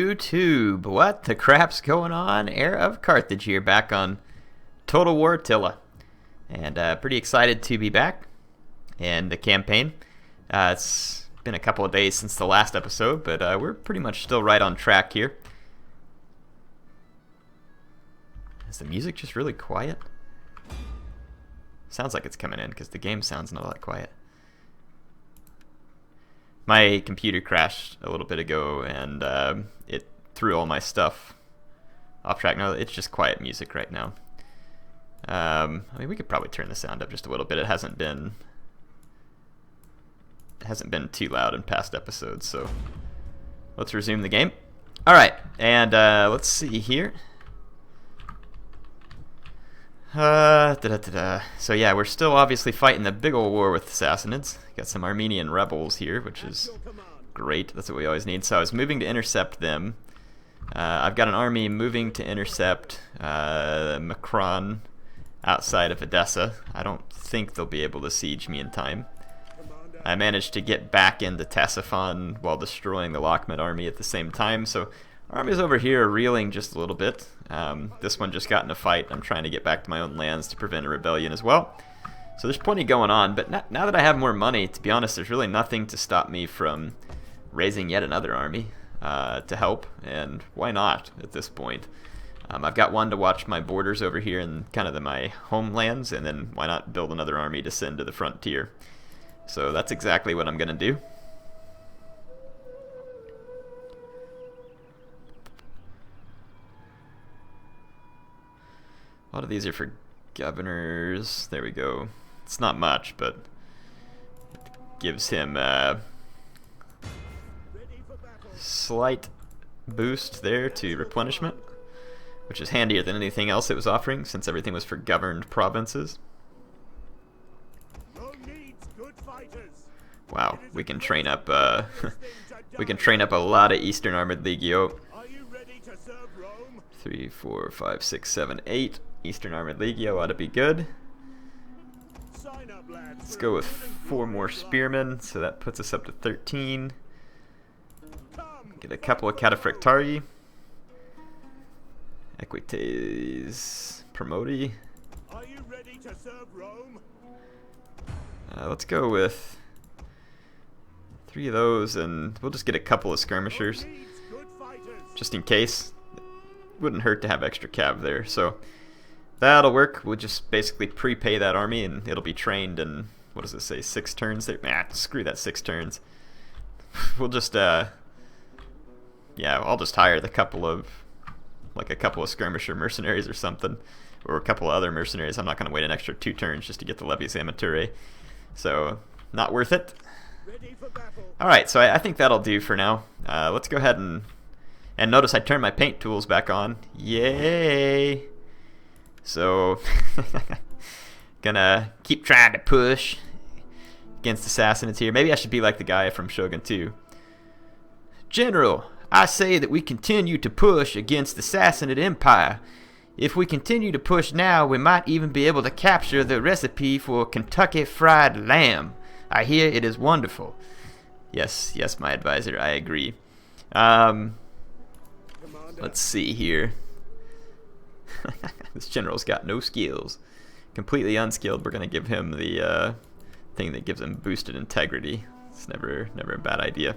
YouTube? What the crap's going on? HeirofCarthage here, back on Total War Attila. And pretty excited to be back in the campaign. It's been a couple of days since the last episode, but we're pretty much still right on track here. Is the music just really quiet? Sounds like it's coming in because the game sounds not that quiet. My computer crashed a little bit ago and it threw all my stuff off track. No, it's just quiet music right now. I mean, we could probably turn the sound up just a little bit. It hasn't been too loud in past episodes, so let's resume the game. All right, and let's see here. So yeah, we're still obviously fighting the big old war with the Sassanids. Got some Armenian rebels here, which is great. That's what we always need. So I was moving to intercept them. I've got an army moving to intercept Macron outside of Edessa. I don't think they'll be able to siege me in time. I managed to get back into Ctesiphon while destroying the Lochmid army at the same time. So armies over here are reeling just a little bit. This one just got in a fight. I'm trying to get back to my own lands to prevent a rebellion as well. So there's plenty going on, but now that I have more money, to be honest, there's really nothing to stop me from raising yet another army to help, and why not at this point? I've got one to watch my borders over here in kind of my homelands, and then why not build another army to send to the frontier? So that's exactly what I'm going to do. A lot of these are for governors. There we go. It's not much, but it gives him a slight boost there to replenishment, which is handier than anything else it was offering since everything was for governed provinces. Wow, we can train up we can train up a lot of Eastern Armored Legio. 3, 4, 5, 6, 7, 8. Eastern Armored Legio ought to be good. Let's go with 4 more spearmen, so that puts us up to 13. Get a couple of cataphractari. Equites promoti. Let's go with 3 of those, and we'll just get a couple of skirmishers, just in case. Wouldn't hurt to have extra cav there, so that'll work. We'll just basically prepay that army, and it'll be trained in, what does it say, 6 turns there? Nah, screw that 6 turns. We'll just, yeah, I'll just hire a couple of skirmisher mercenaries or something, or a couple of other mercenaries. I'm not going to wait an extra 2 turns just to get the levies amateur, so not worth it. Alright, so I think that'll do for now. Let's go ahead and notice I turned my paint tools back on. Yay! So, gonna keep trying to push against the Sassanids here. Maybe I should be like the guy from Shogun 2. General, I say that we continue to push against the Sassanid Empire. If we continue to push now, we might even be able to capture the recipe for Kentucky Fried Lamb. I hear it is wonderful. Yes, my advisor, I agree. Let's see here. This general's got no skills. Completely unskilled. We're going to give him the thing that gives him boosted integrity. It's never a bad idea.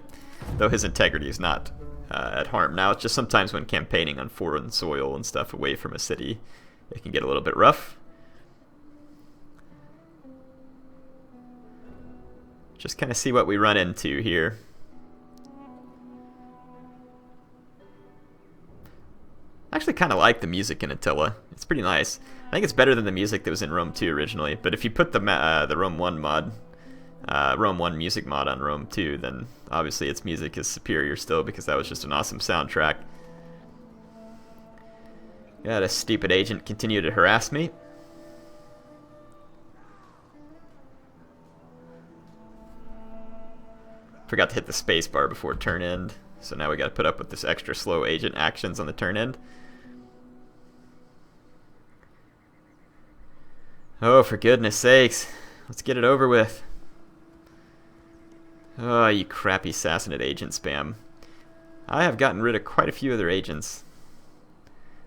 Though his integrity is not at harm. Now, it's just sometimes when campaigning on foreign soil and stuff away from a city, it can get a little bit rough. Just kind of see what we run into here. I actually kind of like the music in Attila. It's pretty nice. I think it's better than the music that was in Rome 2 originally. But if you put the Rome 1 mod, Rome 1 music mod on Rome 2, then obviously its music is superior still because that was just an awesome soundtrack. Got a stupid agent continue to harass me. Forgot to hit the space bar before turn end, so now we got to put up with this extra slow agent actions on the turn end. Oh, for goodness sakes, let's get it over with. Oh, you crappy Sassanid agent spam. I have gotten rid of quite a few of their agents.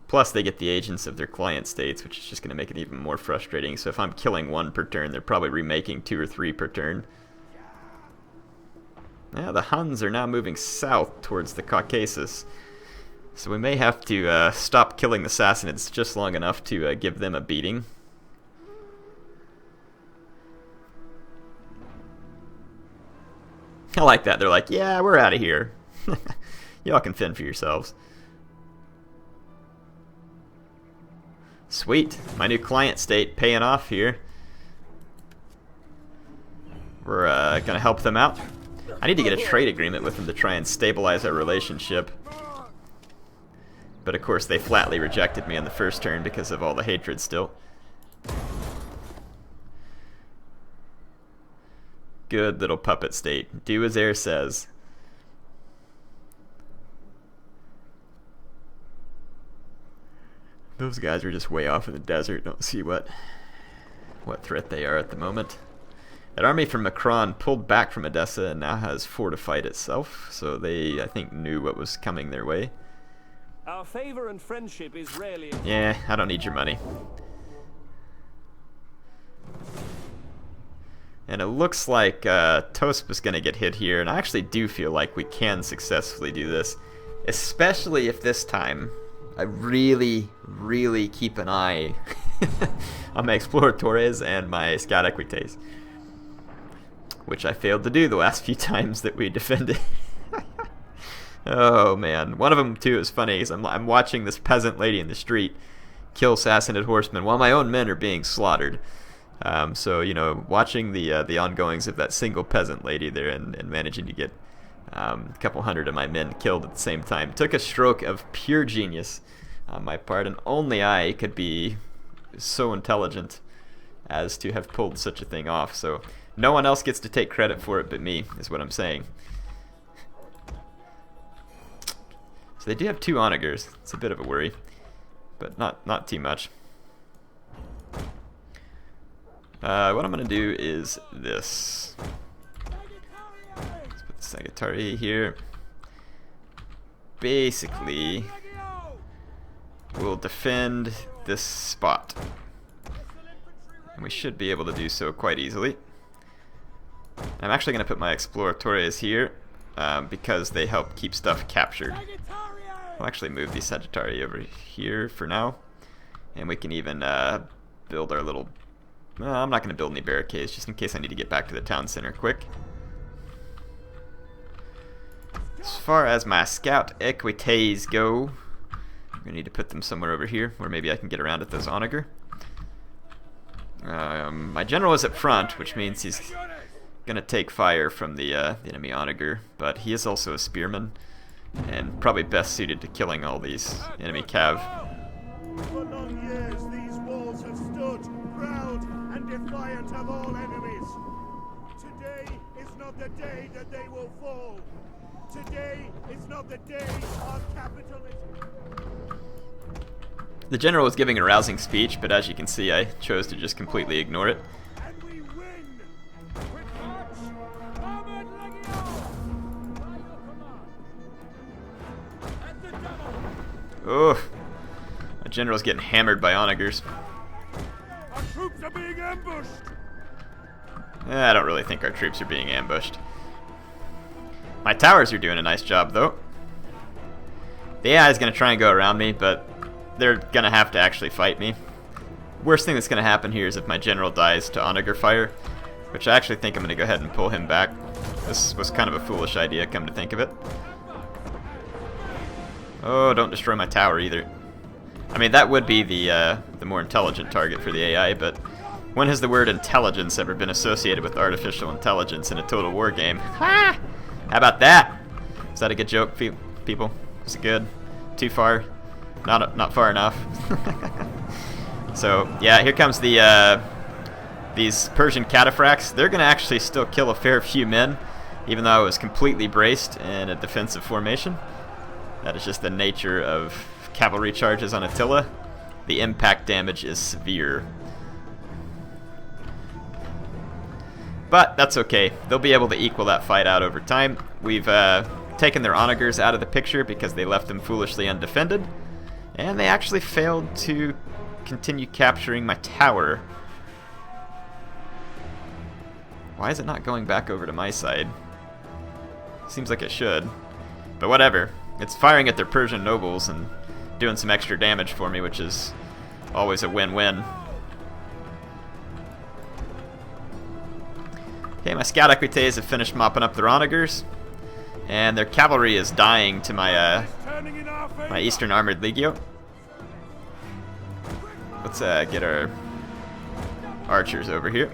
Plus, they get the agents of their client states, which is just going to make it even more frustrating. So if I'm killing one per turn, they're probably remaking 2 or 3 per turn. Yeah, the Huns are now moving south towards the Caucasus. So we may have to stop killing the Sassanids just long enough to give them a beating. I like that. They're like, yeah, we're out of here. Y'all can fend for yourselves. Sweet. My new client state paying off here. We're going to help them out. I need to get a trade agreement with them to try and stabilize our relationship. But of course they flatly rejected me on the first turn because of all the hatred still. Good little puppet state. Do as Heir says. Those guys are just way off in the desert. Don't see what threat they are at the moment. That army from Macron pulled back from Edessa and now has fortified itself. So they, I think, knew what was coming their way. Our favor and friendship is rarely... Yeah, I don't need your money. And it looks like Tosp is going to get hit here, and I actually do feel like we can successfully do this. Especially if this time I really, really keep an eye on my Exploratores and my Scout Equites. Which I failed to do the last few times that we defended. Oh man, one of them too is funny because I'm watching this peasant lady in the street kill Sassanid horsemen while my own men are being slaughtered. So you know, watching the ongoings of that single peasant lady there and managing to get a couple hundred of my men killed at the same time took a stroke of pure genius on my part, and only I could be so intelligent as to have pulled such a thing off. So no one else gets to take credit for it but me, is what I'm saying. So they do have 2 onagers. It's a bit of a worry, but not too much. What I'm going to do is this. Let's put the Sagittari here. Basically, we'll defend this spot. And we should be able to do so quite easily. I'm actually going to put my Exploratores here because they help keep stuff captured. I'll actually move the Sagittari over here for now. And we can even build our little... I'm not going to build any barricades, just in case I need to get back to the town center quick. As far as my Scout Equites go, I'm going to need to put them somewhere over here, where maybe I can get around at those onager. My general is up front, which means he's going to take fire from the enemy onager, but he is also a spearman, and probably best suited to killing all these enemy cav. For long years these walls have stood proud and defiant of all enemies. Today is not the day that they will fall. Today is not the day our capital is... The general was giving a rousing speech, but as you can see, I chose to just completely ignore it. And we win! Oh, the general's getting hammered by onagers. Our troops are being ambushed! I don't really think our troops are being ambushed. My towers are doing a nice job, though. The AI is going to try and go around me, but they're going to have to actually fight me. Worst thing that's going to happen here is if my general dies to onager fire, which I actually think I'm going to go ahead and pull him back. This was kind of a foolish idea, come to think of it. Oh, don't destroy my tower either. I mean, that would be the more intelligent target for the AI, but when has the word intelligence ever been associated with artificial intelligence in a Total War game? Ha! How about that? Is that a good joke, people? Is it good? Too far? Not far enough. So yeah, here comes the these Persian cataphracts. They're gonna actually still kill a fair few men, even though I was completely braced in a defensive formation. That is just the nature of cavalry charges on Attila. The impact damage is severe. But that's okay. They'll be able to equal that fight out over time. We've taken their onagers out of the picture because they left them foolishly undefended. And they actually failed to continue capturing my tower. Why is it not going back over to my side? Seems like it should. But whatever. It's firing at their Persian nobles and doing some extra damage for me, which is always a win-win. Okay, my scout equites have finished mopping up their onagers. And their cavalry is dying to my my Eastern Armored Legio. Let's get our archers over here.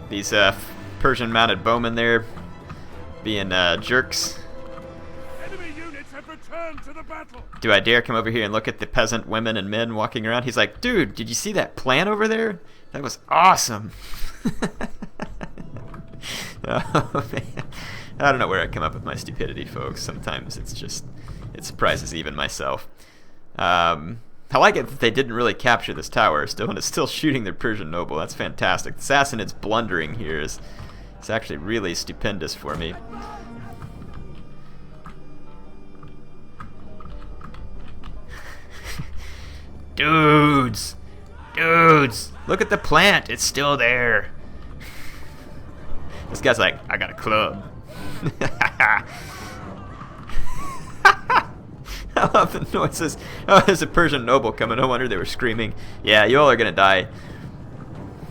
These Persian mounted bowmen there being jerks. Enemy units have returned to the battle. Do I dare come over here and look at the peasant women and men walking around? He's like, dude, did you see that plan over there? That was awesome. Oh, man. I don't know where I come up with my stupidity, folks. Sometimes it's just, it surprises even myself. I like it that they didn't really capture this tower still, and it's still shooting their Persian noble. That's fantastic. The Sassanids blundering here is actually really stupendous for me. Dudes! Dudes! Look at the plant! It's still there! This guy's like, I got a club. I love the noises. Oh, there's a Persian noble coming. No wonder they were screaming. Yeah, you all are gonna die.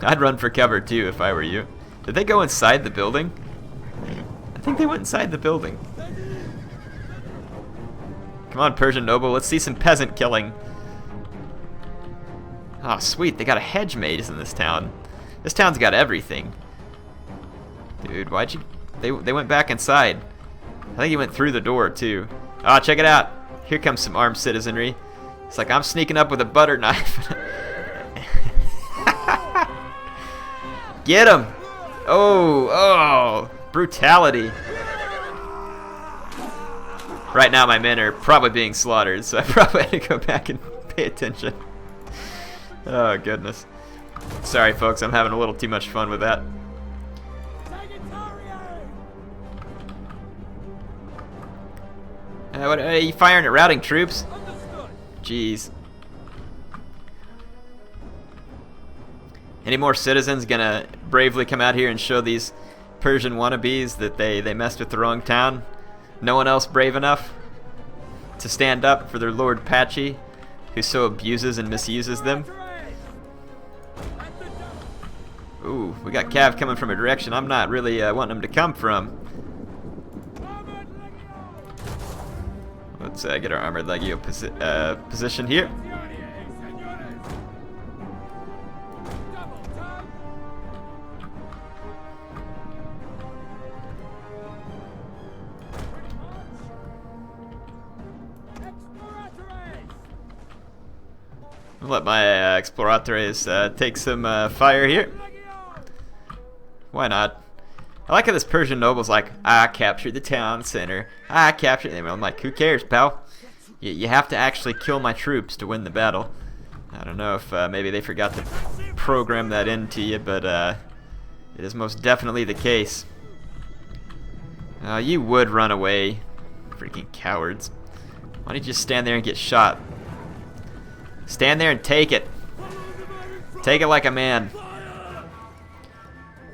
I'd run for cover too if I were you. Did they go inside the building? I think they went inside the building. Come on, Persian noble. Let's see some peasant killing. Oh, sweet. They got a hedge maze in this town. This town's got everything. Dude, why'd you... They went back inside. I think he went through the door, too. Oh, check it out. Here comes some armed citizenry. It's like I'm sneaking up with a butter knife. Get him! Oh, brutality. Right now my men are probably being slaughtered, so I probably had to go back and pay attention. Oh, goodness. Sorry, folks, I'm having a little too much fun with that. What, are you firing at routing troops? Jeez. Any more citizens gonna bravely come out here and show these Persian wannabes that they messed with the wrong town? No one else brave enough to stand up for their Lord Patchy, who so abuses and misuses them? Ooh, we got cav coming from a direction I'm not really wanting them to come from. Let's get our armored legio position here. I'll let my exploratores take some fire here. Why not? I like how this Persian noble's like, I captured the town center. I captured them. I'm like, who cares, pal? You have to actually kill my troops to win the battle. I don't know if maybe they forgot to program that into you, but it is most definitely the case. You would run away. Freaking cowards. Why don't you just stand there and get shot? Stand there and take it. Take it like a man.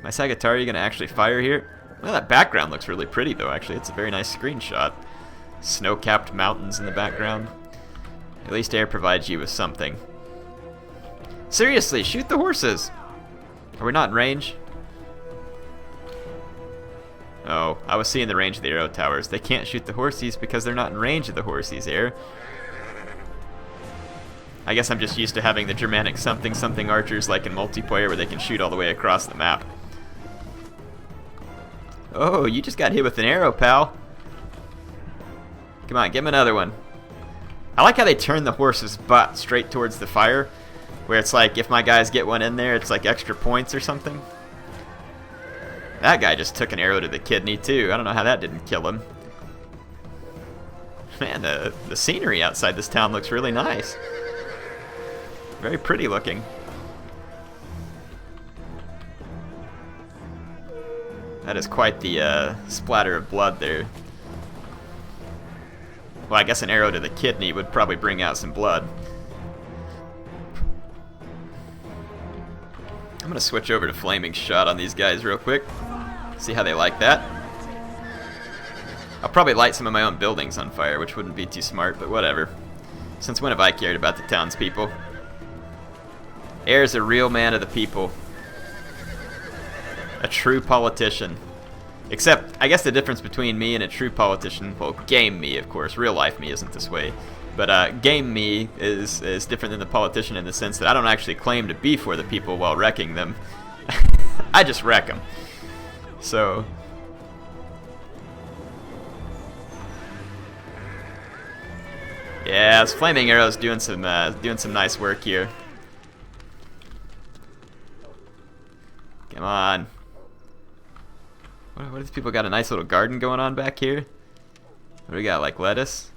My Sagittari gonna actually fire here? Well, that background looks really pretty though, actually. It's a very nice screenshot. Snow-capped mountains in the background. At least air provides you with something. Seriously, shoot the horses! Are we not in range? Oh, I was seeing the range of the arrow towers. They can't shoot the horsies because they're not in range of the horsies, air. I guess I'm just used to having the Germanic something archers like in multiplayer where they can shoot all the way across the map. Oh, you just got hit with an arrow, pal. Come on, give him another one. I like how they turn the horse's butt straight towards the fire, where it's like if my guys get one in there, it's like extra points or something. That guy just took an arrow to the kidney too. I don't know how that didn't kill him. Man, the scenery outside this town looks really nice. Very pretty looking. That is quite the splatter of blood there. Well, I guess an arrow to the kidney would probably bring out some blood. I'm gonna switch over to flaming shot on these guys real quick. See how they like that. I'll probably light some of my own buildings on fire, which wouldn't be too smart, but whatever. Since when have I cared about the townspeople? Heir's a real man of the people. A true politician. Except, I guess the difference between me and a true politician, well, game me, of course, real life me isn't this way, but game me is different than the politician in the sense that I don't actually claim to be for the people while wrecking them. I just wreck them. So... yeah, this flaming arrow's doing some nice work here. Come on. What do these people got? A nice little garden going on back here? What do we got? Like lettuce?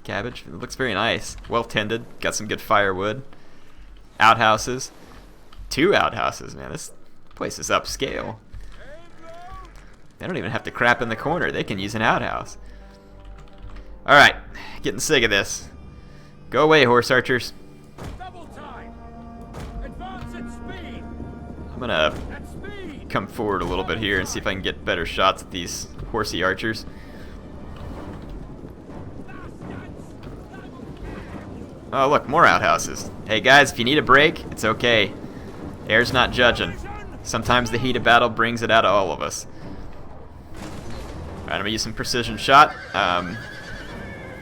Cabbage? It looks very nice. Well tended. Got some good firewood. Outhouses. 2 outhouses, man. This place is upscale. They don't even have to crap in the corner. They can use an outhouse. Alright. Getting sick of this. Go away, horse archers. Double time. Advance at speed. I'm gonna At speed. come forward a little bit here and see if I can get better shots at these horsey archers. Oh look, more outhouses. Hey guys, if you need a break, it's okay. Heir's not judging. Sometimes the heat of battle brings it out of all of us. Alright, I'm gonna use some precision shot.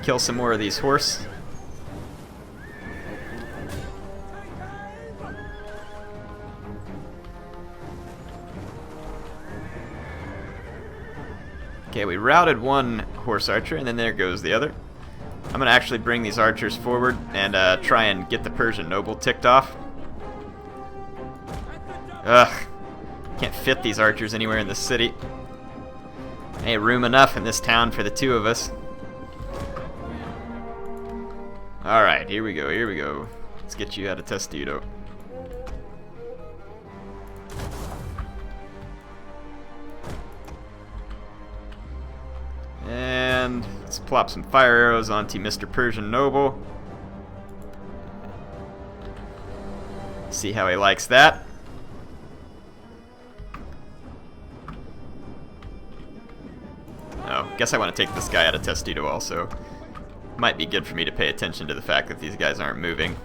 Kill some more of these horse. Okay, we routed one horse archer, and then there goes the other. I'm going to actually bring these archers forward and try and get the Persian noble ticked off. Ugh. Can't fit these archers anywhere in the city. Ain't room enough in this town for the 2 of us. Alright, here we go, here we go. Let's get you out of Testudo. And let's plop some fire arrows onto Mr. Persian Noble. See how he likes that. Oh, guess I want to take this guy out of Testudo also. Might be good for me to pay attention to the fact that these guys aren't moving.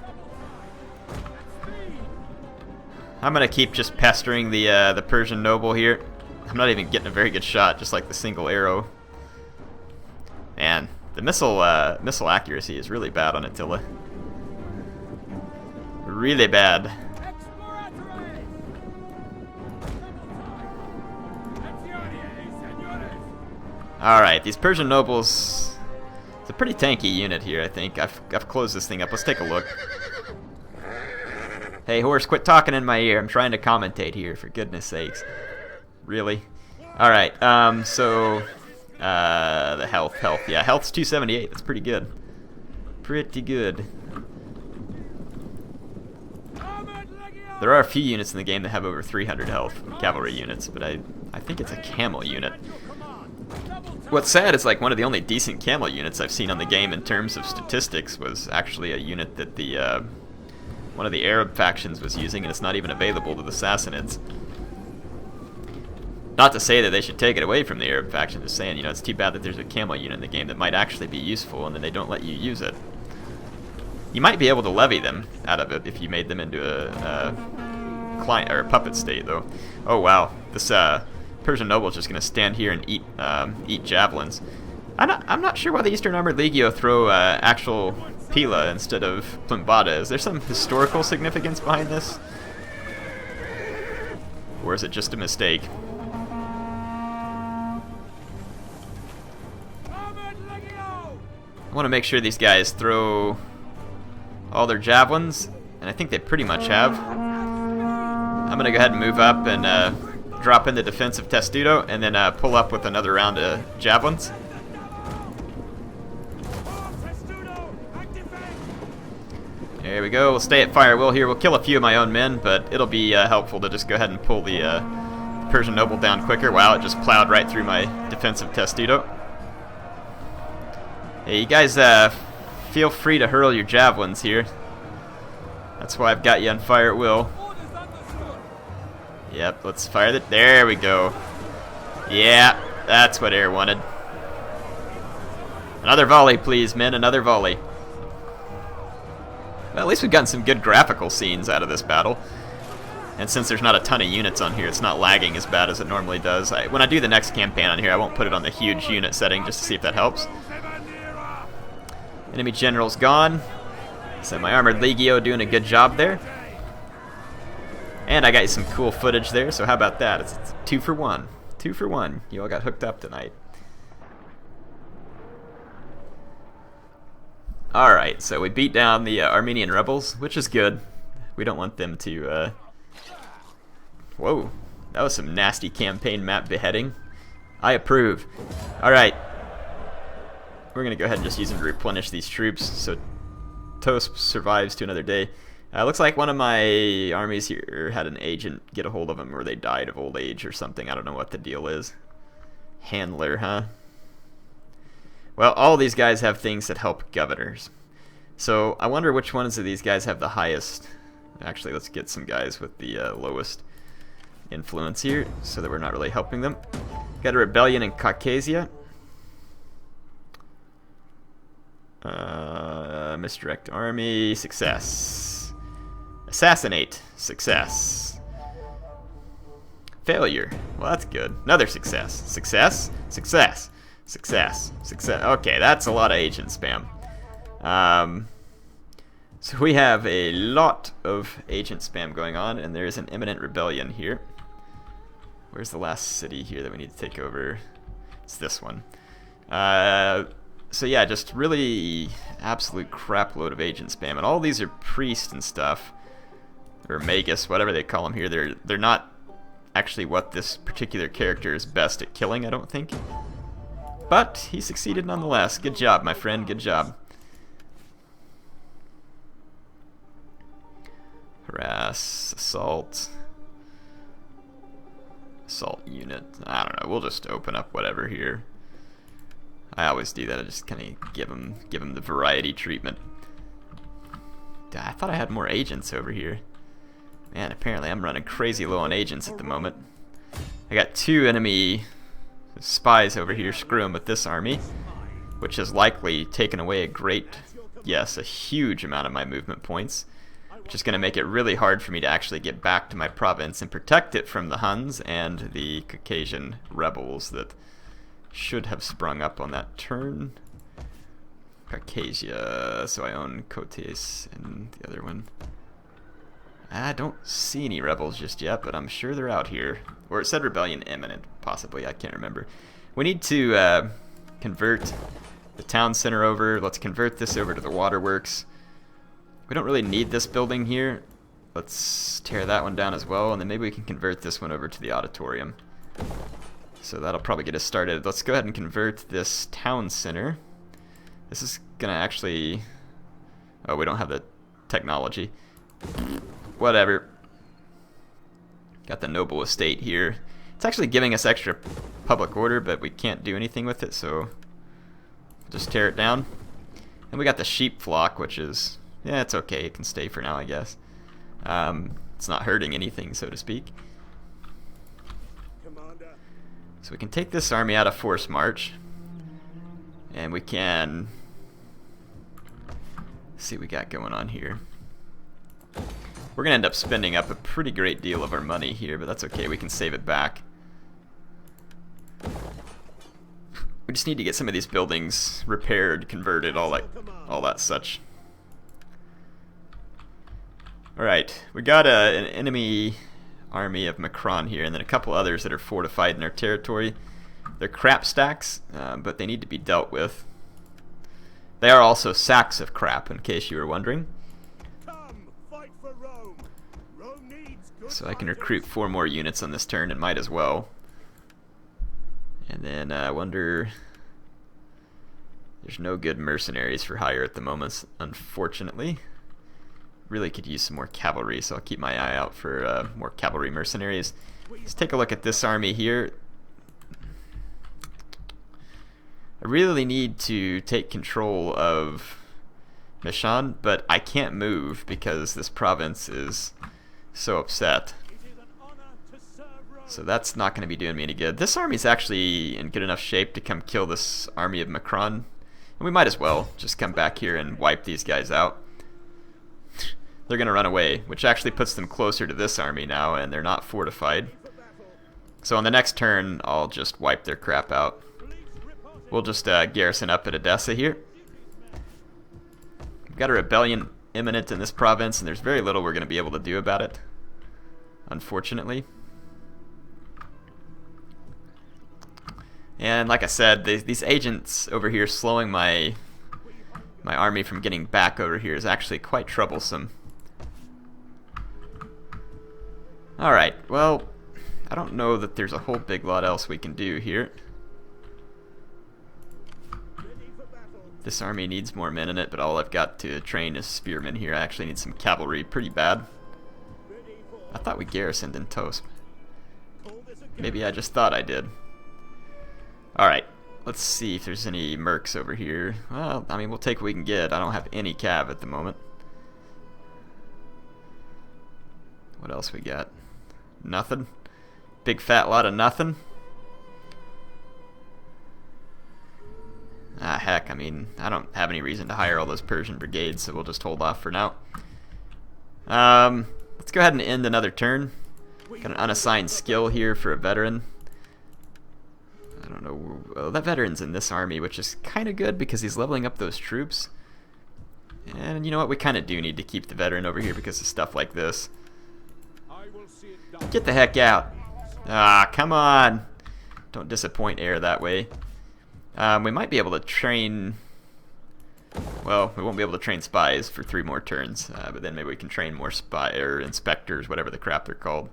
I'm gonna keep just pestering the Persian noble here. I'm not even getting a very good shot, just like the single arrow. Man, the missile accuracy is really bad on Attila. Really bad. Alright, these Persian nobles... it's a pretty tanky unit here, I think. I've closed this thing up. Let's take a look. Hey, horse, quit talking in my ear. I'm trying to commentate here, for goodness sakes. Really? Alright, the health. Yeah, health's 278. That's pretty good. Pretty good. There are a few units in the game that have over 300 health, cavalry units, but I think it's a camel unit. What's sad is like one of the only decent camel units I've seen on the game in terms of statistics was actually a unit that the one of the Arab factions was using, and it's not even available to the Sassanids. Not to say that they should take it away from the Arab faction, just saying, you know, it's too bad that there's a camel unit in the game that might actually be useful and then they don't let you use it. You might be able to levy them out of it if you made them into a client or a puppet state, though. Oh wow, this Persian noble is just gonna stand here and eat javelins. I'm not sure why the Eastern Armored Legio throw actual pila instead of plimbata. Is there some historical significance behind this, or is it just a mistake? I want to make sure these guys throw all their javelins, and I think they pretty much have. I'm going to go ahead and move up and drop in the defense of Testudo, and then pull up with another round of javelins. There we go. We'll stay at fire will here. We'll kill a few of my own men, but it'll be helpful to just go ahead and pull the Persian noble down quicker. Wow, it just plowed right through my defensive testudo. Hey, you guys feel free to hurl your javelins here. That's why I've got you on fire at will. Yep, let's fire it. There we go. Yeah, that's what Air wanted. Another volley, please, men. Another volley. Well, at least we've gotten some good graphical scenes out of this battle. And since there's not a ton of units on here, it's not lagging as bad as it normally does. When I do the next campaign on here, I won't put it on the huge unit setting just to see if that helps. Enemy general's gone. So my armored legio doing a good job there. And I got you some cool footage there, so how about that? It's 2 for 1. 2 for 1. You all got hooked up tonight. Alright, so we beat down the Armenian rebels, which is good. We don't want them to... Whoa, that was some nasty campaign map beheading. I approve. Alright. We're going to go ahead and just use them to replenish these troops, so Toast survives to another day. Looks like one of my armies here had an agent get a hold of them, or they died of old age or something. I don't know what the deal is. Handler, huh? Well, all these guys have things that help governors. So I wonder which ones of these guys have the highest. Actually, let's get some guys with the lowest influence here, so that we're not really helping them. Got a rebellion in Caucasia. Misdirect army. Success. Assassinate. Success. Failure. Well, that's good. Another success. Success. Success. Success. Success. Okay, that's a lot of agent spam. So we have a lot of agent spam going on, and there's an imminent rebellion here. Where's the last city here that we need to take over? It's this one. So yeah, just really absolute crap load of agent spam, and all these are priests and stuff, or magus, whatever they call them here. They're not actually what this particular character is best at killing, I don't think. But he succeeded nonetheless. Good job, my friend. Good job. Harass, assault, assault unit. I don't know. We'll just open up whatever here. I always do that. I just kind of give them the variety treatment. I thought I had more agents over here. Man, apparently I'm running crazy low on agents at the moment. I got 2 enemy spies over here screwing with this army, which has likely taken away a great, yes, a huge amount of my movement points, which is going to make it really hard for me to actually get back to my province and protect it from the Huns and the Caucasian rebels that should have sprung up on that turn. Caucasia, so I own Kotes and the other one. I don't see any rebels just yet, but I'm sure they're out here. Or it said rebellion imminent, possibly. I can't remember. We need to convert the town center over. Let's convert this over to the waterworks. We don't really need this building here. Let's tear that one down as well, and then maybe we can convert this one over to the auditorium. So that'll probably get us started. Let's go ahead and convert this town center. This is gonna actually... Oh, we don't have the technology. Whatever. Got the noble estate here. It's actually giving us extra public order, but we can't do anything with it, so just tear it down. And we got the sheep flock, which is... Yeah, it's okay. It can stay for now, I guess. It's not hurting anything, so to speak. So we can take this army out of force march, and we can see what we got going on here. We're gonna end up spending up a pretty great deal of our money here, but that's okay. We can save it back. We just need to get some of these buildings repaired, converted, all that such. All right, we got an enemy army of Macron here, and then a couple others that are fortified in our territory. They're crap stacks, but they need to be dealt with. They are also sacks of crap, in case you were wondering. Come, fight for Rome. Rome needs good So I can recruit 4 more units on this turn, and might as well. And then I wonder... There's no good mercenaries for hire at the moment, unfortunately. really could use some more cavalry, so I'll keep my eye out for more cavalry mercenaries. Let's take a look at this army here. I really need to take control of Mishan, but I can't move because this province is so upset. So that's not going to be doing me any good. This army's actually in good enough shape to come kill this army of Macron. And we might as well just come back here and wipe these guys out. They're going to run away, which actually puts them closer to this army now, and they're not fortified. So on the next turn, I'll just wipe their crap out. We'll just garrison up at Edessa here. We've got a rebellion imminent in this province, and there's very little we're going to be able to do about it, unfortunately. And like I said, these agents over here slowing my army from getting back over here is actually quite troublesome. Alright, well, I don't know that there's a whole big lot else we can do here. This army needs more men in it, but all I've got to train is spearmen here. I actually need some cavalry pretty bad. I thought we garrisoned in Tosp. Maybe I just thought I did. Alright, let's see if there's any mercs over here. Well, I mean, we'll take what we can get. I don't have any cav at the moment. What else we got? Nothing. Big fat lot of nothing. Ah, heck, I mean, I don't have any reason to hire all those Persian brigades, so we'll just hold off for now. Let's go ahead and end another turn. Got an unassigned skill here for a veteran. I don't know, well, that veteran's in this army, which is kind of good because he's leveling up those troops. And you know what, we kind of do need to keep the veteran over here because of stuff like this. Get the heck out. Ah, come on. Don't disappoint air that way. We might be able to train... Well, we won't be able to train spies for 3 more turns, but then maybe we can train more spy or inspectors, whatever the crap they're called.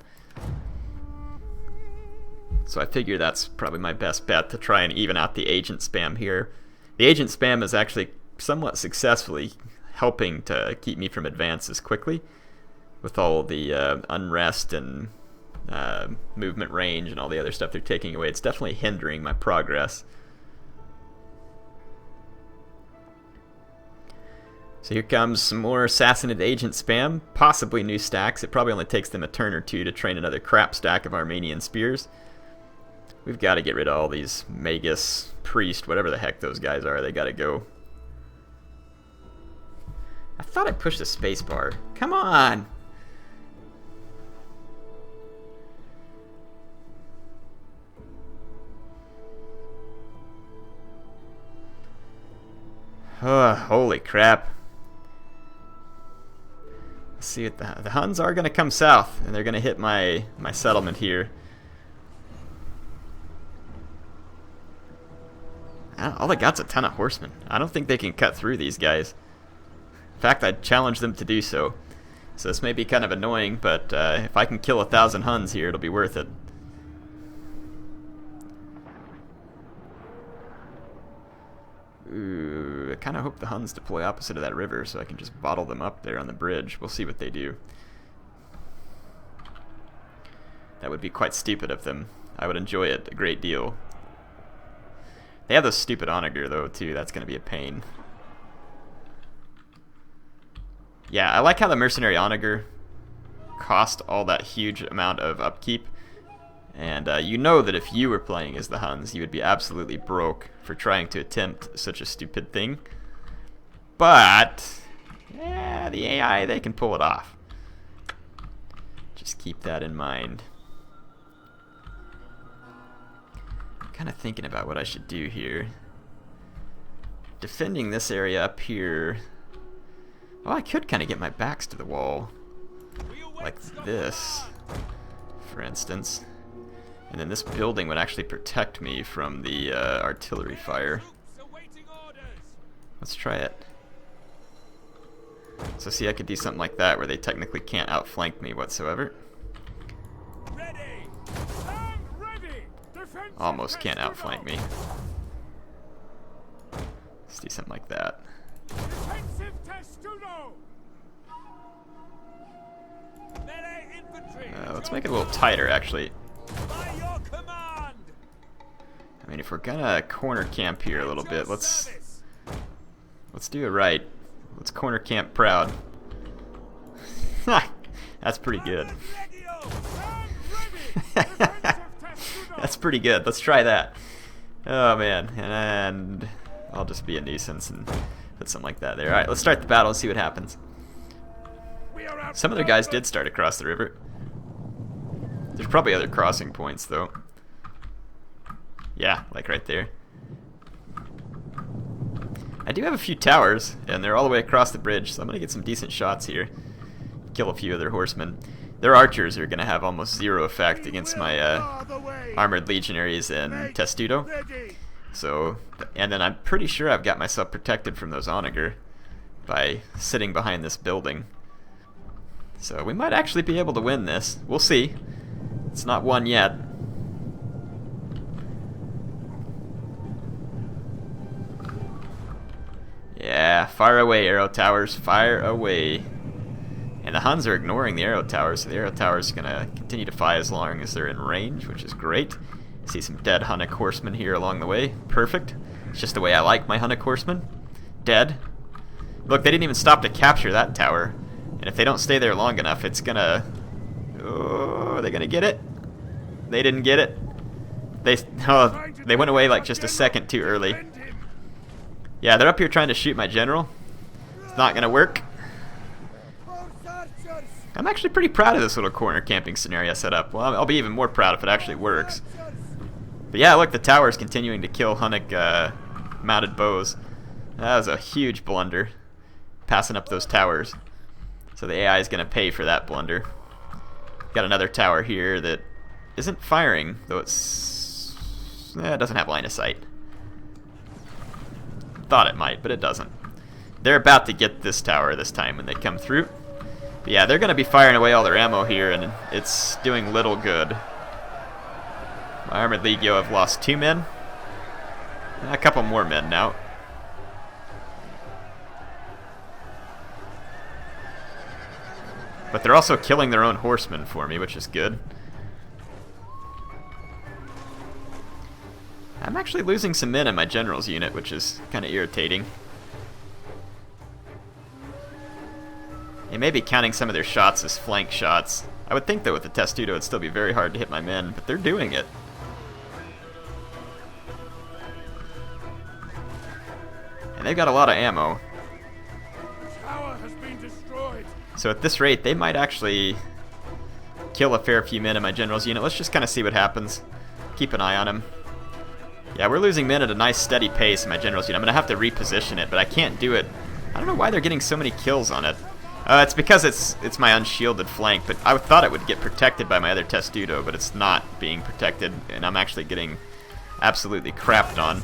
So I figure that's probably my best bet to try and even out the agent spam here. The agent spam is actually somewhat successfully helping to keep me from advances quickly. With all the unrest and movement range and all the other stuff they're taking away, it's definitely hindering my progress. So here comes some more Sassanid agent spam, possibly new stacks. It probably only takes them a turn or two to train another crap stack of Armenian spears. We've got to get rid of all these Magus, Priest, whatever the heck those guys are. They got to go. I thought I pushed the spacebar. Come on! Oh, holy crap. Let's see what the Huns are going to come south, and they're going to hit my settlement here. All they got's a ton of horsemen. I don't think they can cut through these guys. In fact, I'd challenge them to do so. So this may be kind of annoying, but if I can kill 1,000 Huns here, it'll be worth it. Ooh, I kind of hope the Huns deploy opposite of that river so I can just bottle them up there on the bridge. We'll see what they do. That would be quite stupid of them. I would enjoy it a great deal. They have those stupid onager though too. That's going to be a pain. Yeah, I like how the mercenary onager cost all that huge amount of upkeep. And you know that if you were playing as the Huns, you would be absolutely broke for trying to attempt such a stupid thing. But, yeah, the AI, they can pull it off. Just keep that in mind. I'm kind of thinking about what I should do here. Defending this area up here. Well, I could kind of get my backs to the wall. Like this, for instance. And then this building would actually protect me from the artillery fire. Let's try it. So see, I could do something like that where they technically can't outflank me whatsoever. Almost can't outflank me. Let's do something like that. Let's make it a little tighter, actually. By your command! I mean, if we're gonna corner camp here a little bit, let's do it right. Let's corner camp proud. That's pretty good. That's pretty good. Let's try that. Oh man, and I'll just be a nuisance and put something like that there. All right, let's start the battle and see what happens. Some other guys did start across the river. There's probably other crossing points though. Yeah, like right there. I do have a few towers, and they're all the way across the bridge, so I'm gonna get some decent shots here. Kill a few of their horsemen. Their archers are gonna have almost zero effect against my armored legionaries and Testudo. So, and then I'm pretty sure I've got myself protected from those onager by sitting behind this building. So we might actually be able to win this. We'll see. It's not won yet. Yeah, fire away, arrow towers, fire away. And the Huns are ignoring the arrow towers, so the arrow towers are going to continue to fire as long as they're in range, which is great. See some dead Hunnic horsemen here along the way. Perfect. It's just the way I like my Hunnic horsemen. Dead. Look, they didn't even stop to capture that tower. And if they don't stay there long enough, it's going to... Oh, are they going to get it? They didn't get it. They went away like just a second too early. Yeah, they're up here trying to shoot my general. It's not going to work. I'm actually pretty proud of this little corner camping scenario set up. Well, I'll be even more proud if it actually works. But yeah, look, the tower's continuing to kill Hunnic mounted bows. That was a huge blunder, passing up those towers. So the AI is going to pay for that blunder. Got another tower here that isn't firing, though it doesn't have line of sight. Thought it might, but it doesn't. They're about to get this tower this time when they come through. But yeah, they're going to be firing away all their ammo here, and it's doing little good. My armored legio have lost 2 men. A couple more men now. But they're also killing their own horsemen for me, which is good. I'm actually losing some men in my general's unit, which is kind of irritating. They may be counting some of their shots as flank shots. I would think that with the Testudo it'd still be very hard to hit my men, but they're doing it. And they've got a lot of ammo. Tower has been destroyed. So at this rate, they might actually kill a fair few men in my general's unit. Let's just kind of see what happens. Keep an eye on him. Yeah, we're losing men at a nice steady pace in my general's unit. I'm going to have to reposition it, but I can't do it. I don't know why they're getting so many kills on it. It's because it's my unshielded flank, but I thought it would get protected by my other Testudo, but it's not being protected, and I'm actually getting absolutely crapped on.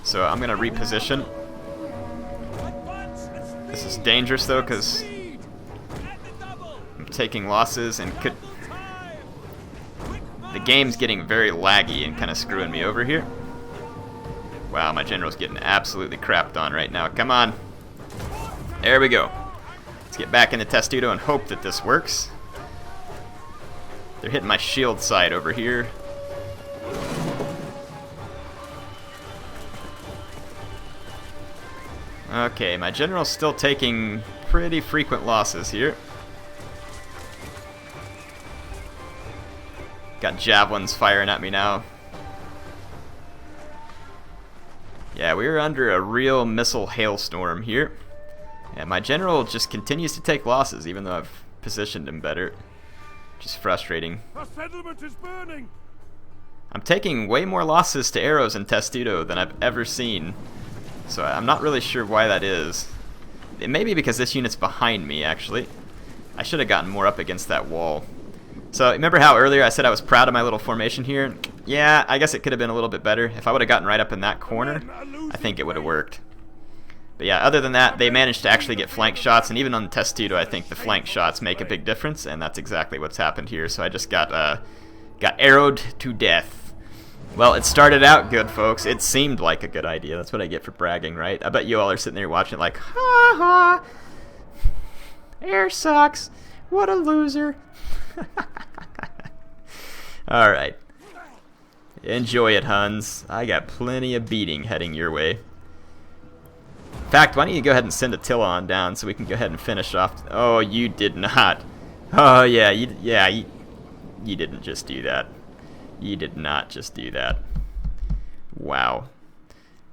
So I'm going to reposition. This is dangerous, though, because I'm taking losses and could... The game's getting very laggy and kind of screwing me over here. Wow, my general's getting absolutely crapped on right now. Come on. There we go. Let's get back into Testudo and hope that this works. They're hitting my shield side over here. Okay, my general's still taking pretty frequent losses here. Got javelins firing at me now. Yeah, we're under a real missile hailstorm here. And my general just continues to take losses, even though I've positioned him better. Which is frustrating. Our settlement is burning. I'm taking way more losses to arrows in Testudo than I've ever seen. So I'm not really sure why that is. It may be because this unit's behind me, actually. I should have gotten more up against that wall. So remember how earlier I said I was proud of my little formation here? Yeah, I guess it could have been a little bit better. If I would have gotten right up in that corner, I think it would have worked. But yeah, other than that, they managed to actually get flank shots, and even on the Testudo, I think the flank shots make a big difference, and that's exactly what's happened here. So I just got arrowed to death. Well, it started out good, folks. It seemed like a good idea. That's what I get for bragging, right? I bet you all are sitting there watching it like, ha ha, air sucks. What a loser. Alright. Enjoy it, Huns. I got plenty of beating heading your way. In fact, why don't you go ahead and send Attila on down so we can go ahead and finish off. Oh, you did not. Oh, yeah, you didn't just do that. You did not just do that. Wow.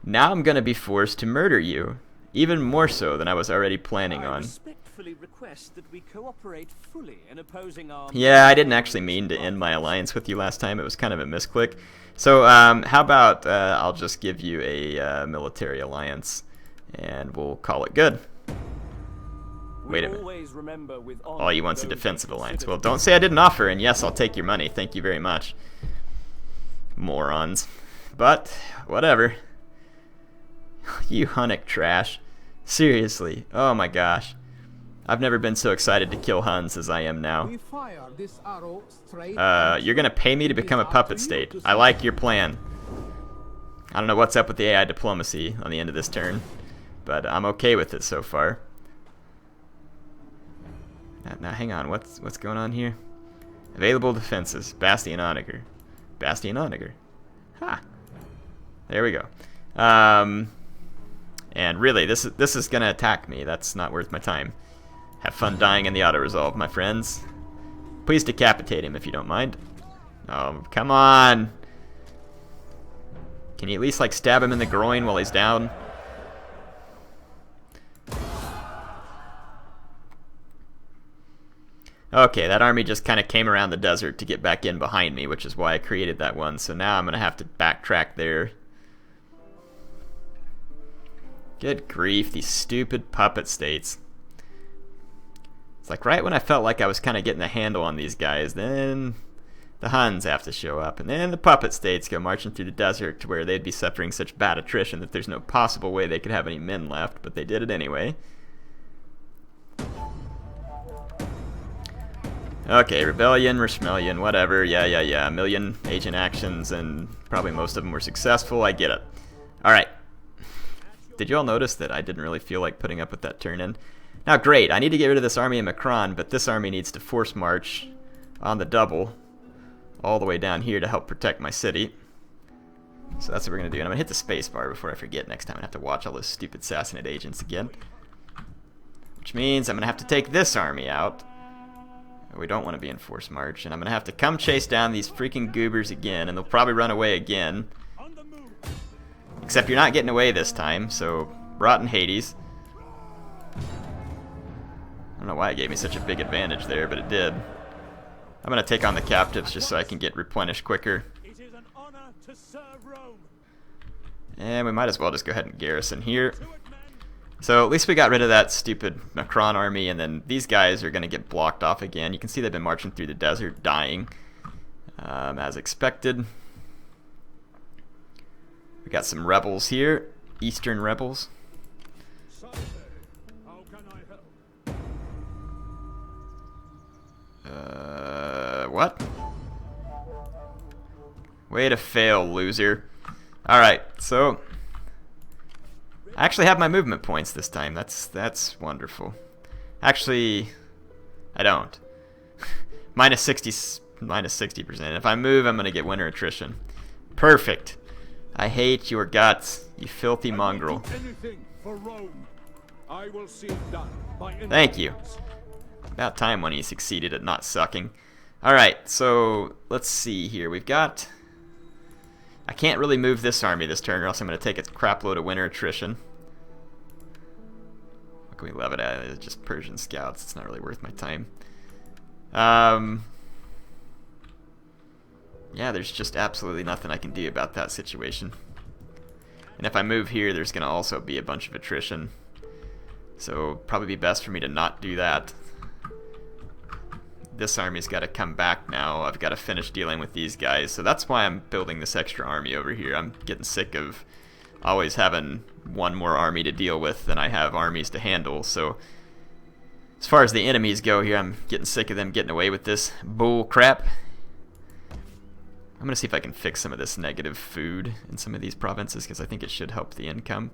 Now I'm going to be forced to murder you. Even more so than I was already planning on. Respectfully request that we cooperate fully in opposing our... Yeah, I didn't actually mean to end my alliance with you last time. It was kind of a misclick. So, how about I'll just give you a military alliance, and we'll call it good. Wait a minute. All you want's a defensive alliance. Well, don't say I didn't offer, and yes, I'll take your money. Thank you very much. Morons. But, whatever. You Hunnic trash. Seriously. Oh my gosh. I've never been so excited to kill Huns as I am now. You're gonna pay me to become a puppet state. I like your plan. I don't know what's up with the AI diplomacy on the end of this turn, but I'm okay with it so far. Now hang on, what's going on here? Available defenses. Bastion Onager. Bastion Onager. Ha! There we go. And really, this is gonna attack me. That's not worth my time. Have fun dying in the auto-resolve, my friends. Please decapitate him if you don't mind. Oh, come on! Can you at least, like, stab him in the groin while he's down? Okay, that army just kind of came around the desert to get back in behind me, which is why I created that one. So now I'm going to have to backtrack there. Good grief, these stupid puppet states. It's like right when I felt like I was kind of getting a handle on these guys, then the Huns have to show up, and then the puppet states go marching through the desert to where they'd be suffering such bad attrition that there's no possible way they could have any men left, but they did it anyway. Okay, rebellion, Rishmelion, whatever, yeah, a million agent actions, and probably most of them were successful, I get it. Alright. Did you all notice that I didn't really feel like putting up with that turn in? Now great, I need to get rid of this army in Macron, but this army needs to force march on the double all the way down here to help protect my city. So that's what we're going to do, and I'm going to hit the space bar before I forget next time I have to watch all those stupid Sassanid agents again. Which means I'm going to have to take this army out. We don't want to be in force march, and I'm going to have to come chase down these freaking goobers again, and they'll probably run away again. Except you're not getting away this time, so rotten Hades. I don't know why it gave me such a big advantage there, but it did. I'm going to take on the captives just so I can get replenished quicker. It is an honor to serve Rome. And we might as well just go ahead and garrison here. So at least we got rid of that stupid Macron army, and then these guys are going to get blocked off again. You can see they've been marching through the desert, dying, as expected. We got some rebels here, Eastern rebels. How can I help? What? Way to fail, loser. Alright, so I actually have my movement points this time. That's wonderful. Actually, I don't. minus 60%. If I move, I'm gonna get winter attrition. Perfect. I hate your guts, you filthy mongrel. Anything for Rome. I will see it done by Thank you. About time when he succeeded at not sucking. Alright, so let's see here. We've got... I can't really move this army this turn or else I'm going to take a crap load of winter attrition. What can we level it at? It's just Persian scouts. It's not really worth my time. Yeah, there's just absolutely nothing I can do about that situation. And if I move here, there's going to also be a bunch of attrition. So probably be best for me to not do that. This army's got to come back now. I've got to finish dealing with these guys. So that's why I'm building this extra army over here. I'm getting sick of always having one more army to deal with than I have armies to handle. So as far as the enemies go here, I'm getting sick of them getting away with this bull crap. I'm going to see if I can fix some of this negative food in some of these provinces because I think it should help the income.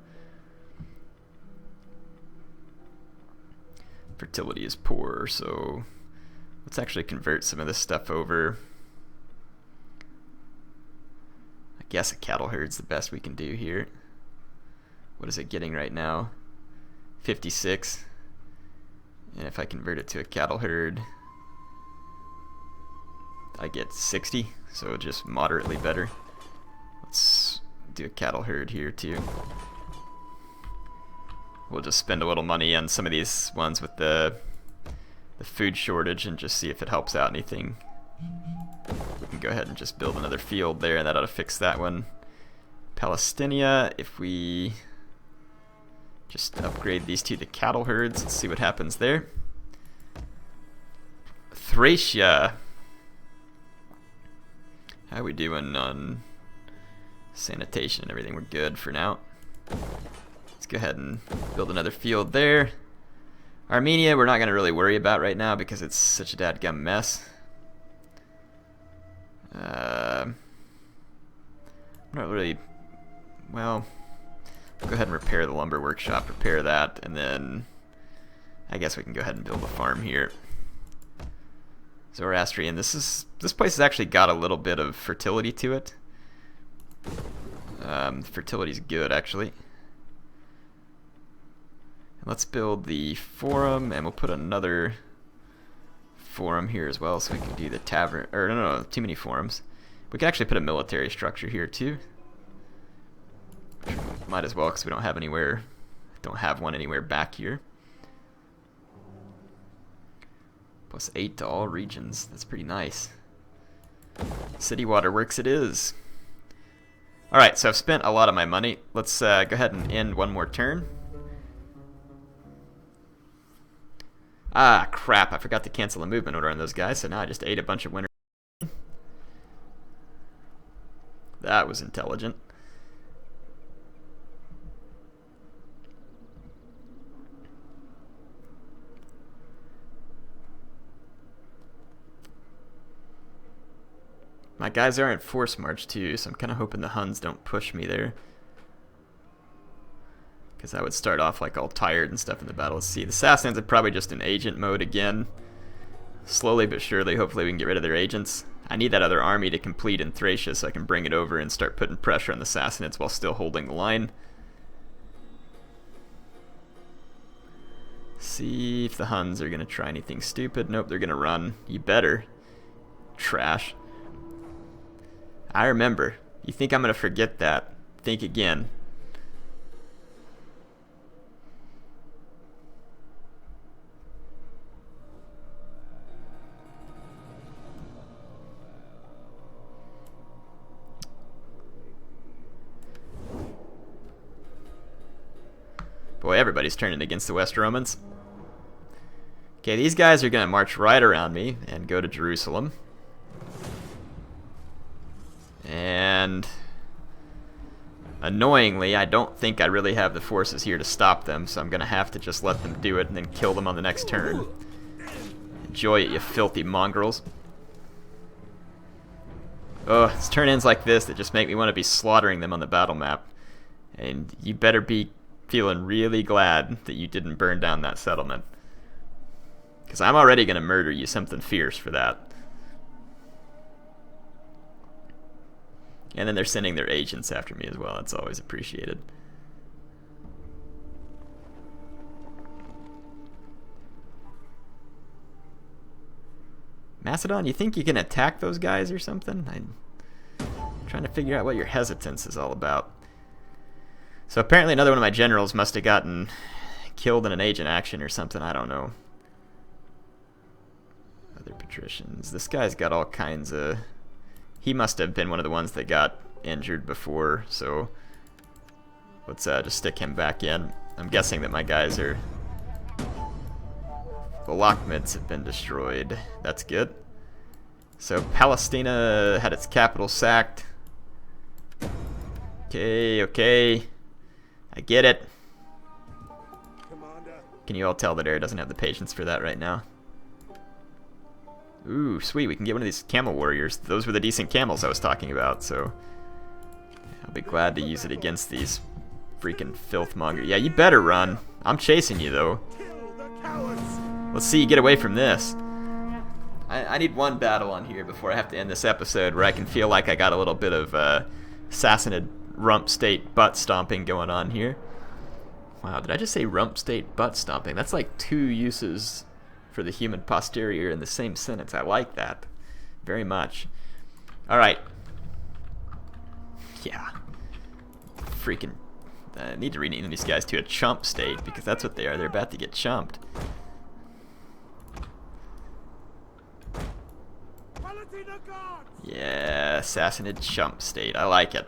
Fertility is poor, so let's actually convert some of this stuff over. guess a cattle herd's the best we can do here. What is it getting right now? 56. And if I convert it to a cattle herd, I get 60, so just moderately better. Let's do a cattle herd here too. We'll just spend a little money on some of these ones with the food shortage and just see if it helps out anything. We can go ahead and just build another field there, and that ought to fix that one. Palestinia, if we just upgrade these two to cattle herds, let's see what happens there. Thracia. How are we doing on sanitation and everything? We're good for now. Let's go ahead and build another field there. Armenia, we're not going to really worry about right now because it's such a dadgum mess. Not really. Well, go ahead and repair the lumber workshop, repair that, and then I guess we can go ahead and build a farm here. Zoroastrian, this place has actually got a little bit of fertility to it. Fertility's good, actually. And let's build the forum, and we'll put another forum here as well, so we can do the tavern. Or no, too many forums. We can actually put a military structure here too. Might as well, because we don't have one anywhere back here. Plus 8 to all regions. That's pretty nice. City waterworks it is. Alright, so I've spent a lot of my money. Let's go ahead and end one more turn. Ah, crap. I forgot to cancel the movement order on those guys, so now I just ate a bunch of winter. That was intelligent. My guys are in force march too, so I'm kind of hoping the Huns don't push me there. Because I would start off like all tired and stuff in the battle. Let's see, the Assassins are probably just in agent mode again. Slowly but surely, hopefully we can get rid of their agents. I need that other army to complete in Thracia so I can bring it over and start putting pressure on the Sassanids while still holding the line. See if the Huns are going to try anything stupid. Nope, they're going to run. You better. Trash. I remember. You think I'm going to forget that? Think again. Boy, everybody's turning against the West Romans. Okay, these guys are going to march right around me and go to Jerusalem. And annoyingly, I don't think I really have the forces here to stop them, so I'm going to have to just let them do it and then kill them on the next turn. Enjoy it, you filthy mongrels. Oh, it's turn-ins like this that just make me want to be slaughtering them on the battle map. And you better be feeling really glad that you didn't burn down that settlement. Because I'm already going to murder you something fierce for that. And then they're sending their agents after me as well. That's always appreciated. Macedon, you think you can attack those guys or something? I'm trying to figure out what your hesitance is all about. So apparently another one of my generals must have gotten killed in an agent action or something. I don't know. Other patricians. This guy's got all kinds of... He must have been one of the ones that got injured before, so let's just stick him back in. I'm guessing that my guys are... The Lockmids have been destroyed. That's good. So Palestina had its capital sacked. Okay, okay. I get it. Commander. Can you all tell that Air doesn't have the patience for that right now? Ooh, sweet, we can get one of these camel warriors. Those were the decent camels I was talking about, so I'll be glad to use it against these freaking filthmonger. Yeah, you better run. I'm chasing you, though. Kill the cowards. Let's see you get away from this. I need one battle on here before I have to end this episode where I can feel like I got a little bit of Sassanid rump state butt stomping going on here. Wow, did I just say rump state butt stomping? That's like 2 uses for the human posterior in the same sentence. I like that very much. Alright. Yeah. Freaking. I need to rename these guys to a chump state because that's what they are. They're about to get chumped. Yeah, Sassanid chump state. I like it.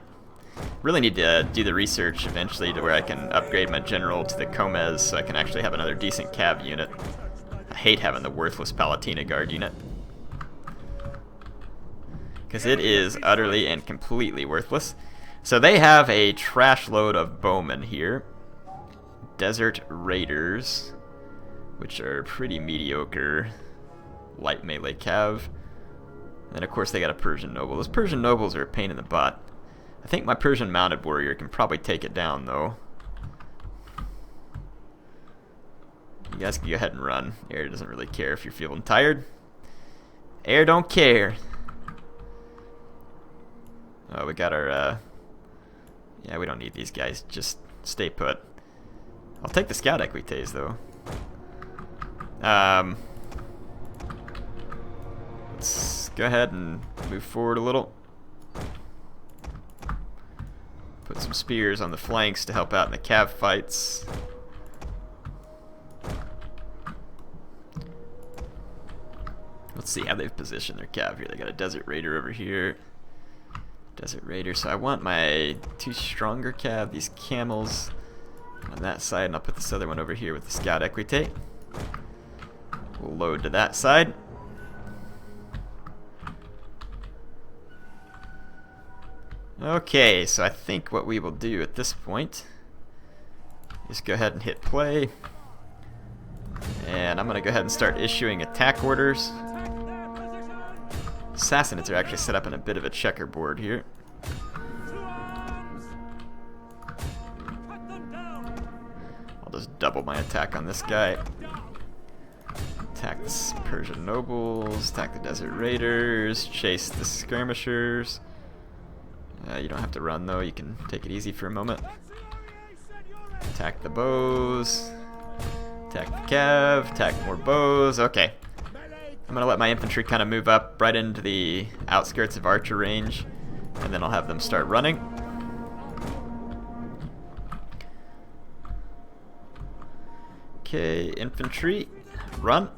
Really need to do the research eventually to where I can upgrade my general to the Comes so I can actually have another decent cav unit. I hate having the worthless Palatina guard unit. Because it is utterly and completely worthless. So they have a trash load of bowmen here. Desert Raiders, which are pretty mediocre light melee cav. And of course they got a Persian noble. Those Persian nobles are a pain in the butt. I think my Persian mounted warrior can probably take it down though. You guys can go ahead and run. Air doesn't really care if you're feeling tired. Air don't care. Oh, we got our, yeah, we don't need these guys. Just stay put. I'll take the scout equites, though. Let's go ahead and move forward a little. Put some spears on the flanks to help out in the cav fights. Let's see how they've positioned their cav here. They got a Desert Raider over here. Desert Raider. So I want my 2 stronger cav, these camels, on that side, and I'll put this other one over here with the scout equite. We'll load to that side. Okay, so I think what we will do at this point is go ahead and hit play. And I'm going to go ahead and start issuing attack orders. Sassanids are actually set up in a bit of a checkerboard here. I'll just double my attack on this guy. Attack the Persian nobles, attack the Desert Raiders, chase the skirmishers. You don't have to run though, you can take it easy for a moment. Attack the bows, attack the cav, attack more bows. Okay. I'm going to let my infantry kind of move up right into the outskirts of archer range, and then I'll have them start running. Okay, infantry, run.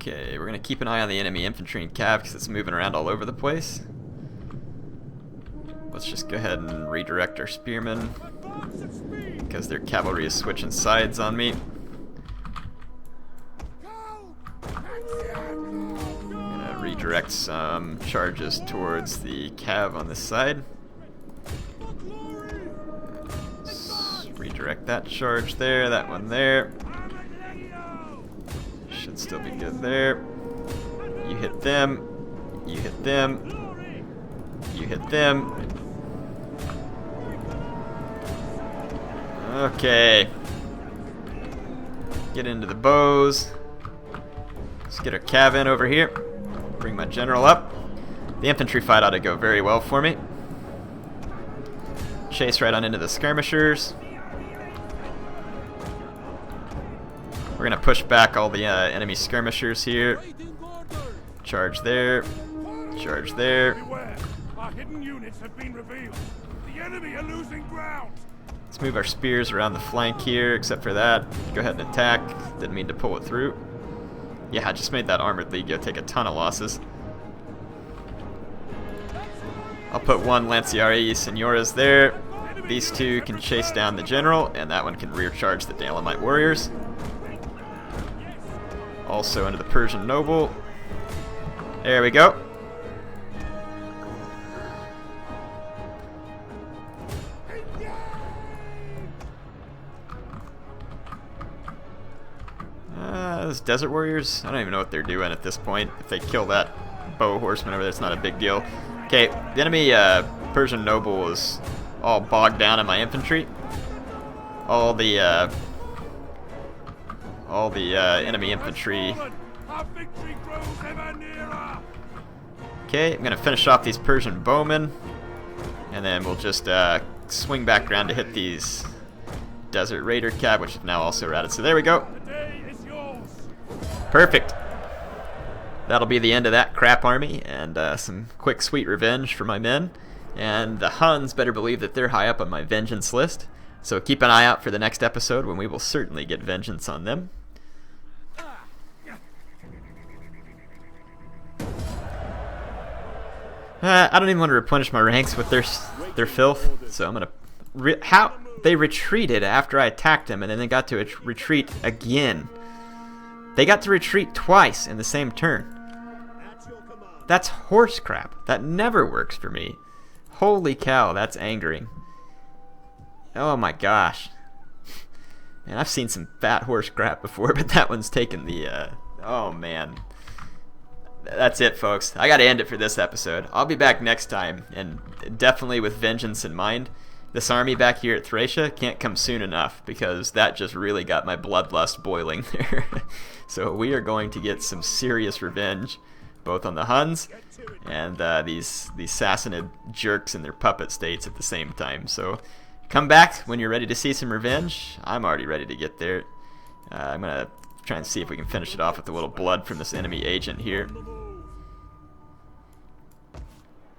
Okay, we're going to keep an eye on the enemy infantry and cav because it's moving around all over the place. Let's just go ahead and redirect our spearmen because their cavalry is switching sides on me. I'm going to redirect some charges towards the cav on this side. Let's redirect that charge there, that one there. Should still be good there. You hit them. You hit them. You hit them. Okay. Get into the bows. Let's get our cav in over here. Bring my general up. The infantry fight ought to go very well for me. Chase right on into the skirmishers. We're going to push back all the enemy skirmishers here. Charge there. Charge there. Our hidden units have been revealed. The enemy are losing ground. Let's move our spears around the flank here, except for that. Go ahead and attack. Didn't mean to pull it through. Yeah, I just made that armored legio take a ton of losses. I'll put 1 Lanciari Signoras there. These 2 can chase down the general, and that one can rear charge the Dalamite warriors. Also into the Persian noble. There we go. Those desert warriors, I don't even know what they're doing at this point. If they kill that bow horseman over there, it's not a big deal. Okay, the enemy Persian noble is all bogged down in my infantry. all the enemy infantry. Our victory grows ever nearer. Okay, I'm gonna finish off these Persian bowmen, and then we'll just swing back around to hit these Desert Raider cab, which is now also routed. So there we go. The day is yours. Perfect. That'll be the end of that crap army, and some quick sweet revenge for my men. And the Huns better believe that they're high up on my vengeance list. So keep an eye out for the next episode when we will certainly get vengeance on them. I don't even want to replenish my ranks with their filth, so I'm gonna. How they retreated after I attacked them, and then they got to retreat again. They got to retreat twice in the same turn. That's horse crap. That never works for me. Holy cow, that's angering. Oh my gosh. Man, I've seen some fat horse crap before, but that one's taken the. Oh man. That's it, folks. I gotta end it for this episode. I'll be back next time, and definitely with vengeance in mind. This army back here at Thracia can't come soon enough, because that just really got my bloodlust boiling there. So we are going to get some serious revenge, both on the Huns and these Sassanid jerks in their puppet states at the same time. So come back when you're ready to see some revenge. I'm already ready to get there. I'm gonna try and see if we can finish it off with a little blood from this enemy agent here.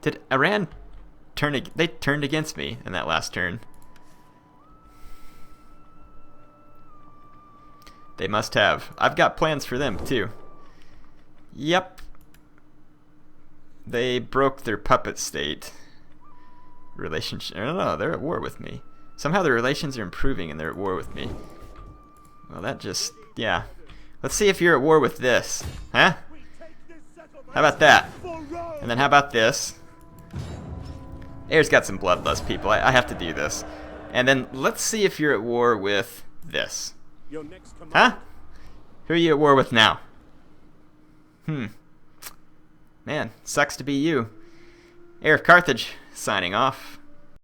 Did Iran turn? They turned against me in that last turn. They must have. I've got plans for them too. Yep. They broke their puppet state relationship. I don't know. They're at war with me. Somehow their relations are improving and they're at war with me. Well, that just, yeah. Let's see if you're at war with this. Huh? How about that? And then how about this? Air's got some bloodlust, people. I have to do this. And then let's see if you're at war with this. Huh? Who are you at war with now? Man, sucks to be you. HeirofCarthage, signing off.